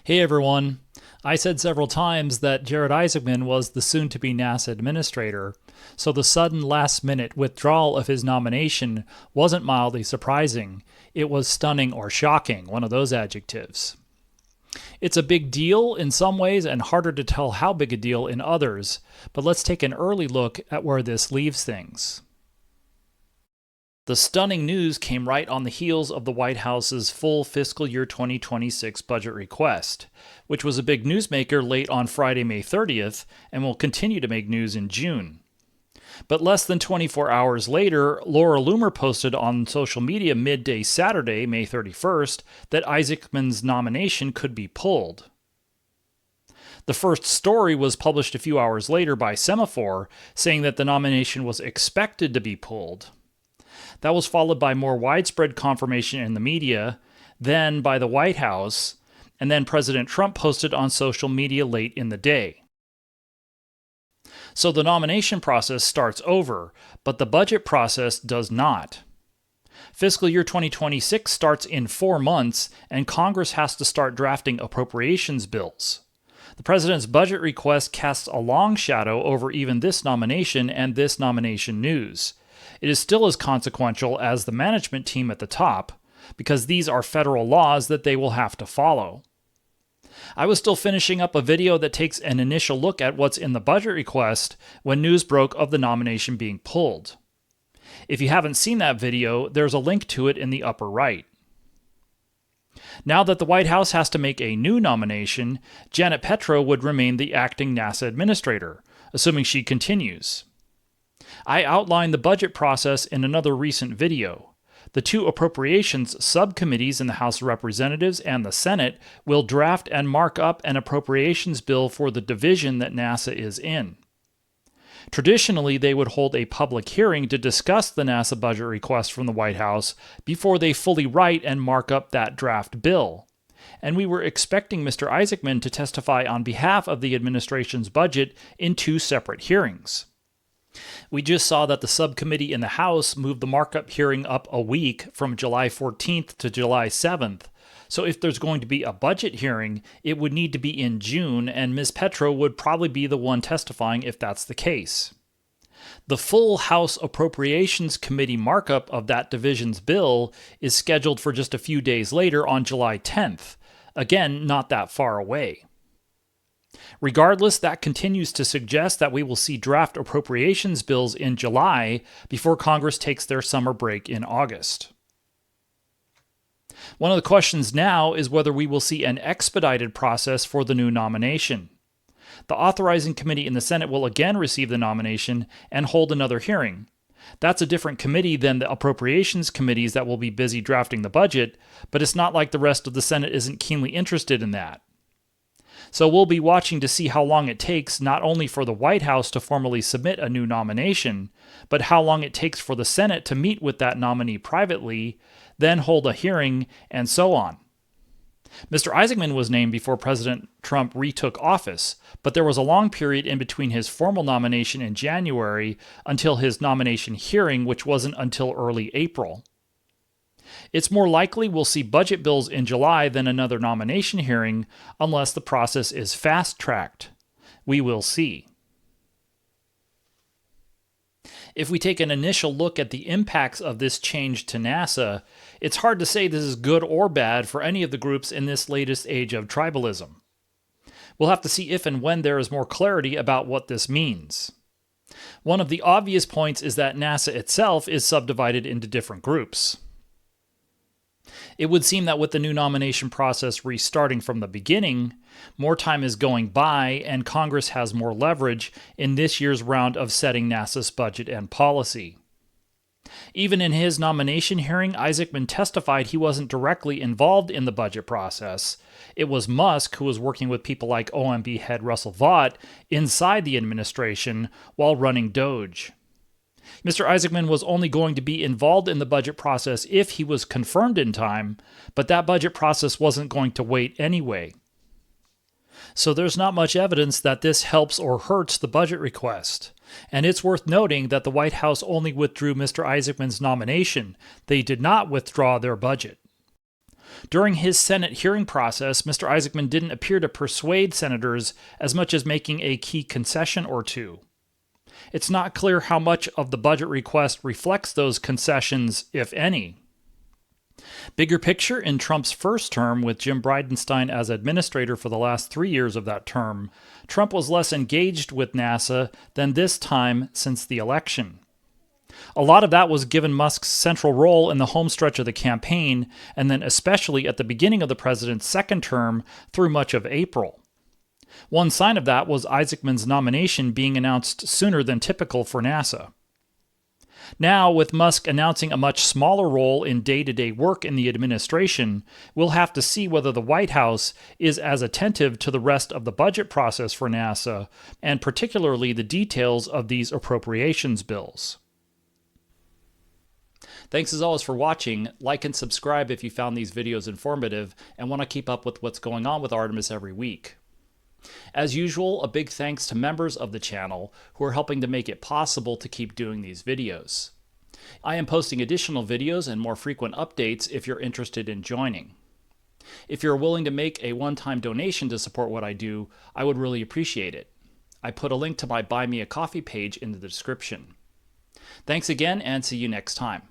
Hey everyone. I said several times that Jared Isaacman was the soon-to-be NASA Administrator, so the sudden last-minute withdrawal of his nomination wasn't mildly surprising. It was stunning or shocking, one of those adjectives. It's a big deal in some ways and harder to tell how big a deal in others, but let's take an early look at where this leaves things. The stunning news came right on the heels of the White House's full fiscal year 2026 budget request, which was a big newsmaker late on Friday, May 30th, and will continue to make news in June. But less than 24 hours later, Laura Loomer posted on social media midday Saturday, May 31st, that Isaacman's nomination could be pulled. The first story was published a few hours later by Semaphore, saying that the nomination was expected to be pulled. That was followed by more widespread confirmation in the media, then by the White House, and then President Trump posted on social media late in the day. So the nomination process starts over, but the budget process does not. Fiscal year 2026 starts in 4 months, and Congress has to start drafting appropriations bills. The president's budget request casts a long shadow over even this nomination and this nomination news. It is still as consequential as the management team at the top, because these are federal laws that they will have to follow. I was still finishing up a video that takes an initial look at what's in the budget request when news broke of the nomination being pulled. If you haven't seen that video, there's a link to it in the upper right. Now that the White House has to make a new nomination, Janet Petro would remain the acting NASA administrator, assuming she continues. I outlined the budget process in another recent video. The two appropriations subcommittees in the House of Representatives and the Senate will draft and mark up an appropriations bill for the division that NASA is in. Traditionally, they would hold a public hearing to discuss the NASA budget request from the White House before they fully write and mark up that draft bill. And we were expecting Mr. Isaacman to testify on behalf of the administration's budget in 2 separate hearings. We just saw that the subcommittee in the House moved the markup hearing up a week from July 14th to July 7th. So if there's going to be a budget hearing, it would need to be in June, and Ms. Petro would probably be the one testifying if that's the case. The full House Appropriations Committee markup of that division's bill is scheduled for just a few days later on July 10th. Again, not that far away. Regardless, that continues to suggest that we will see draft appropriations bills in July before Congress takes their summer break in August. One of the questions now is whether we will see an expedited process for the new nomination. The authorizing committee in the Senate will again receive the nomination and hold another hearing. That's a different committee than the appropriations committees that will be busy drafting the budget, but it's not like the rest of the Senate isn't keenly interested in that. So we'll be watching to see how long it takes not only for the White House to formally submit a new nomination, but how long it takes for the Senate to meet with that nominee privately, then hold a hearing, and so on. Mr. Isaacman was named before President Trump retook office, but there was a long period in between his formal nomination in January until his nomination hearing, which wasn't until early April. It's more likely we'll see budget bills in July than another nomination hearing, unless the process is fast-tracked. We will see. If we take an initial look at the impacts of this change to NASA, it's hard to say this is good or bad for any of the groups in this latest age of tribalism. We'll have to see if and when there is more clarity about what this means. One of the obvious points is that NASA itself is subdivided into different groups. It would seem that with the new nomination process restarting from the beginning, more time is going by and Congress has more leverage in this year's round of setting NASA's budget and policy. Even in his nomination hearing, Isaacman testified he wasn't directly involved in the budget process. It was Musk who was working with people like OMB head Russell Vought inside the administration while running DOGE. Mr. Isaacman was only going to be involved in the budget process if he was confirmed in time, but that budget process wasn't going to wait anyway. So there's not much evidence that this helps or hurts the budget request. And it's worth noting that the White House only withdrew Mr. Isaacman's nomination. They did not withdraw their budget. During his Senate hearing process, Mr. Isaacman didn't appear to persuade senators as much as making a key concession or two. It's not clear how much of the budget request reflects those concessions, if any. Bigger picture, in Trump's first term, with Jim Bridenstine as administrator for the last 3 years of that term, Trump was less engaged with NASA than this time since the election. A lot of that was given Musk's central role in the home stretch of the campaign, and then especially at the beginning of the president's second term through much of April. One sign of that was Isaacman's nomination being announced sooner than typical for NASA. Now, with Musk announcing a much smaller role in day-to-day work in the administration, we'll have to see whether the White House is as attentive to the rest of the budget process for NASA, and particularly the details of these appropriations bills. Thanks as always for watching. Like and subscribe if you found these videos informative and want to keep up with what's going on with Artemis every week. As usual, a big thanks to members of the channel who are helping to make it possible to keep doing these videos. I am posting additional videos and more frequent updates if you're interested in joining. If you're willing to make a one-time donation to support what I do, I would really appreciate it. I put a link to my Buy Me a Coffee page in the description. Thanks again, and see you next time.